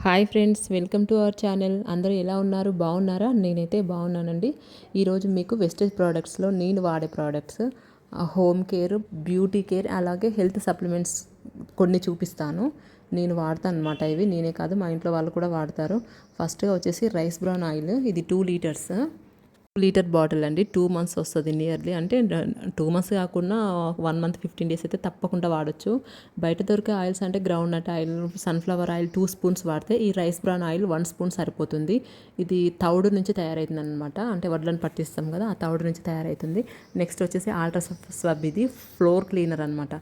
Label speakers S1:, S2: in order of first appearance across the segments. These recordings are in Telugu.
S1: Hi friends, welcome to our channel. అందరూ ఎలా ఉన్నారు? బాగున్నారా? నేనైతే బాగున్నానండి. ఈరోజు మీకు వెస్టేజ్ ప్రోడక్ట్స్లో నేను వాడే products, home care, beauty care, అలాగే హెల్త్ సప్లిమెంట్స్ కొన్ని చూపిస్తాను. నేను వాడతాను అనమాట. ఇవి నేనే కాదు, మా ఇంట్లో వాళ్ళు కూడా వాడతారు. ఫస్ట్గా వచ్చేసి రైస్ బ్రౌన్ ఆయిల్. ఇది 2 లీటర్స్, లీటర్ బాటిల్ అండి. 2 మంత్స్ వస్తుంది నియర్లీ. అంటే 2 మంత్స్ కాకుండా 1 మంత్ 15 డేస్ అయితే తప్పకుండా వాడచ్చు. బయట దొరికే ఆయిల్స్ అంటే groundnut oil, sunflower oil 2 spoons వాడితే ఈ రైస్ బ్రాన్ ఆయిల్ 1 స్పూన్ సరిపోతుంది. ఇది తౌడు నుంచి తయారవుతుంది అనమాట. అంటే వడ్లను పట్టిస్తాం కదా, ఆ తౌడు నుంచి తయారవుతుంది. నెక్స్ట్ వచ్చేసి ఆల్ట్రా స్వబ్. ఇది ఫ్లోర్ క్లీనర్ అనమాట.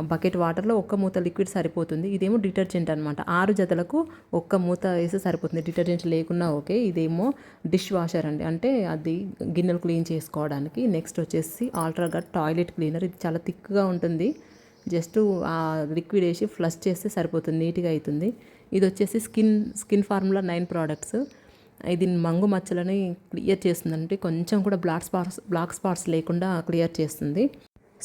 S1: బకెట్ వాటర్లో ఒక్క మూత లిక్విడ్ సరిపోతుంది. ఇదేమో డిటర్జెంట్ అనమాట. 6 జతలకు ఒక్క మూత వేసి సరిపోతుంది. డిటర్జెంట్ లేకున్నా ఓకే. ఇదేమో డిష్ వాషర్ అండి, అంటే అది గిన్నెలు క్లీన్ చేసుకోవడానికి. నెక్స్ట్ వచ్చేసి ఆల్ట్రా గట్ టాయిలెట్ క్లీనర్. ఇది చాలా థిక్గా ఉంటుంది. జస్ట్ ఆ లిక్విడ్ వేసి ఫ్లష్ చేస్తే సరిపోతుంది, నీట్గా అవుతుంది. ఇది వచ్చేసి స్కిన్ ఫార్ములా 9 ప్రోడక్ట్స్. ఇది మంగు మచ్చలని క్లియర్ చేస్తుంది, అంటే కొంచెం కూడా బ్లాక్ స్పాట్స్ లేకుండా క్లియర్ చేస్తుంది.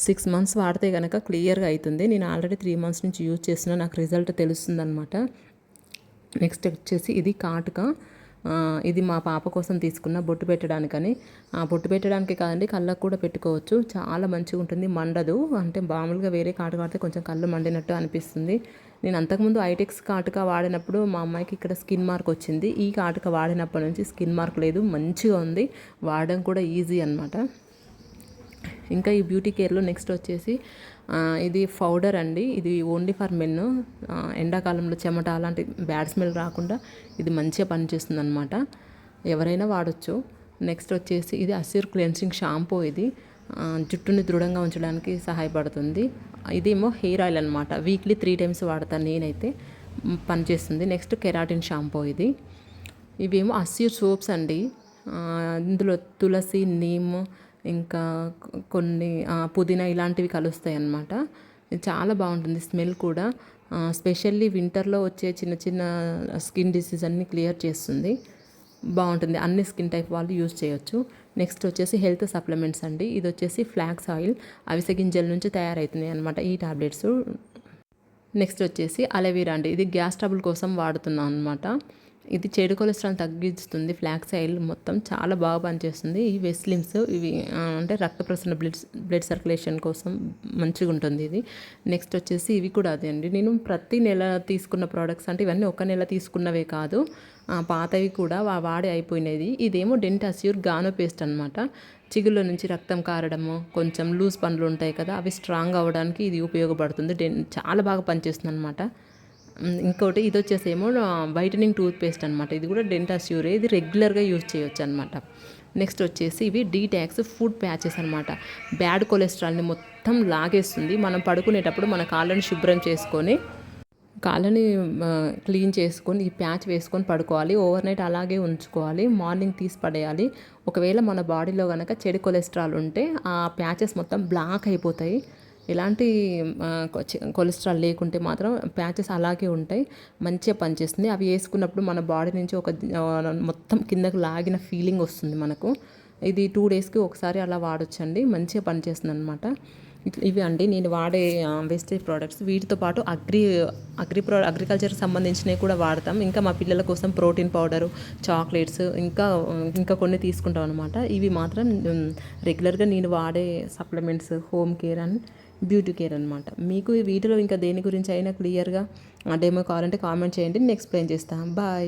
S1: 6 మంత్స్ వాడితే కనుక క్లియర్గా అవుతుంది. నేను ఆల్రెడీ 3 మంత్స్ నుంచి యూజ్ చేస్తున్నా, నాకు రిజల్ట్ తెలుస్తుంది అనమాట. నెక్స్ట్ వచ్చేసి ఇది కాటుక. ఇది మా పాప కోసం తీసుకున్న, బొట్టు పెట్టడానికని. బొట్టు పెట్టడానికి కాదండి, కళ్ళకు కూడా పెట్టుకోవచ్చు. చాలా మంచిగా ఉంటుంది, మండదు. అంటే మామూలుగా వేరే కాటుక వాడితే కొంచెం కళ్ళు మండినట్టు అనిపిస్తుంది. నేను అంతకుముందు ఐటెక్స్ కాటుక వాడినప్పుడు మా అమ్మాయికి ఇక్కడ స్కిన్ మార్క్ వచ్చింది. ఈ కాటుక వాడినప్పటి నుంచి స్కిన్ మార్క్ లేదు, మంచిగా ఉంది. వాడడం కూడా ఈజీ అనమాట. ఇంకా ఈ బ్యూటీ కేర్లో నెక్స్ట్ వచ్చేసి ఇది పౌడర్ అండి. ఇది ఓన్లీ ఫర్ మెన్. ఎండాకాలంలో చెమట అలాంటి బ్యాడ్ స్మెల్ రాకుండా ఇది మంచిగా పనిచేస్తుంది అనమాట. ఎవరైనా వాడచ్చు. నెక్స్ట్ వచ్చేసి ఇది అస్యూర్ క్లెన్సింగ్ షాంపూ. ఇది జుట్టుని దృఢంగా ఉంచడానికి సహాయపడుతుంది. ఇదేమో హెయిర్ ఆయిల్ అనమాట. వీక్లీ 3 టైమ్స్ వాడతాను నేనైతే, పనిచేస్తుంది. Next keratin shampoo. ఇవేమో అస్యూర్ సోప్స్ అండి. ఇందులో తులసి, నీమ్, ఇంకా కొన్ని పుదీనా ఇలాంటివి కలుస్తాయి అన్నమాట. ఇది చాలా బాగుంటుంది, స్మెల్ కూడా. స్పెషల్లీ వింటర్లో వచ్చే చిన్న చిన్న స్కిన్ డిసీజ్ అన్ని క్లియర్ చేస్తుంది. బాగుంటుంది, అన్ని స్కిన్ టైప్ వాళ్ళు యూజ్ చేయొచ్చు. నెక్స్ట్ వచ్చేసి హెల్త్ సప్లిమెంట్స్ అండి. ఇది వచ్చేసి ఫ్లాక్స్ ఆయిల్, అవిసె గింజల నుంచి తయారవుతున్నాయి అనమాట ఈ టాబ్లెట్స్. నెక్స్ట్ వచ్చేసి అలోవెరా అండి. ఇది గ్యాస్ ట్రబుల్ కోసం వాడుతున్నాం అనమాట. ఇది చెడు కొలెస్ట్రాల్ తగ్గిస్తుంది. ఫ్లాక్స్ ఆయిల్ మొత్తం చాలా బాగా పనిచేస్తుంది. ఈ వెస్లిమ్స్, ఇవి అంటే రక్త ప్రసరణ, బ్లడ్ సర్క్యులేషన్ కోసం మంచిగా ఉంటుంది ఇది. నెక్స్ట్ వచ్చేసి ఇవి కూడా అదే అండి. నేను ప్రతి నెల తీసుకున్న ప్రోడక్ట్స్, అంటే ఇవన్నీ ఒక నెల తీసుకున్నవే కాదు, పాతవి కూడా వాడి అయిపోయినది. ఇదేమో డెంట్ అస్యూర్ గానో పేస్ట్ అనమాట. చిగుళ్ళ నుంచి రక్తం కారడము, కొంచెం లూజ్ పండ్లు ఉంటాయి కదా, అవి స్ట్రాంగ్ అవ్వడానికి ఇది ఉపయోగపడుతుంది. చాలా బాగా పనిచేస్తుంది అనమాట. ఇంకోటి ఇది వచ్చేసేమో వైటనింగ్ టూత్ పేస్ట్ అనమాట. ఇది కూడా డెంట్ అస్యూరే. ఇది రెగ్యులర్గా యూజ్ చేయొచ్చు అనమాట. నెక్స్ట్ వచ్చేసి ఇవి డీటాక్స్ ఫుడ్ ప్యాచెస్ అనమాట. బ్యాడ్ కొలెస్ట్రాల్ని మొత్తం లాగేస్తుంది. మనం పడుకునేటప్పుడు మన కాళ్ళని శుభ్రం చేసుకొని, కాళ్ళని క్లీన్ చేసుకొని ఈ ప్యాచ్ వేసుకొని పడుకోవాలి. ఓవర్ నైట్ అలాగే ఉంచుకోవాలి. మార్నింగ్ తీసి పడేయాలి. ఒకవేళ మన బాడీలో కనుక చెడు కొలెస్ట్రాల్ ఉంటే ఆ ప్యాచెస్ మొత్తం బ్లాక్ అయిపోతాయి. ఎలాంటి కొలెస్ట్రాల్ లేకుంటే మాత్రం ప్యాచెస్ అలాగే ఉంటాయి. మంచిగా పనిచేస్తుంది. అవి వేసుకున్నప్పుడు మన బాడీ నుంచి ఒక మొత్తం కిందకు లాగిన ఫీలింగ్ వస్తుంది మనకు. ఇది 2 డేస్కి ఒకసారి అలా వాడొచ్చండి. మంచిగా పనిచేస్తుంది అనమాట. ఇవి అండి నేను వాడే వేస్టేజ్ ప్రోడక్ట్స్. వీటితో పాటు అగ్రికల్చర్కి సంబంధించినవి కూడా వాడతాం. ఇంకా మా పిల్లల కోసం ప్రోటీన్ పౌడరు, చాక్లెట్స్, ఇంకా కొన్ని తీసుకుంటాం అనమాట. ఇవి మాత్రం రెగ్యులర్గా నేను వాడే supplements, home care and beauty care అనమాట. మీకు వీటిలో ఇంకా దేని గురించి అయినా క్లియర్గా డెమో కావాలంటే కామెంట్ చేయండి, నేను ఎక్స్ప్లెయిన్ చేస్తాను. బాయ్.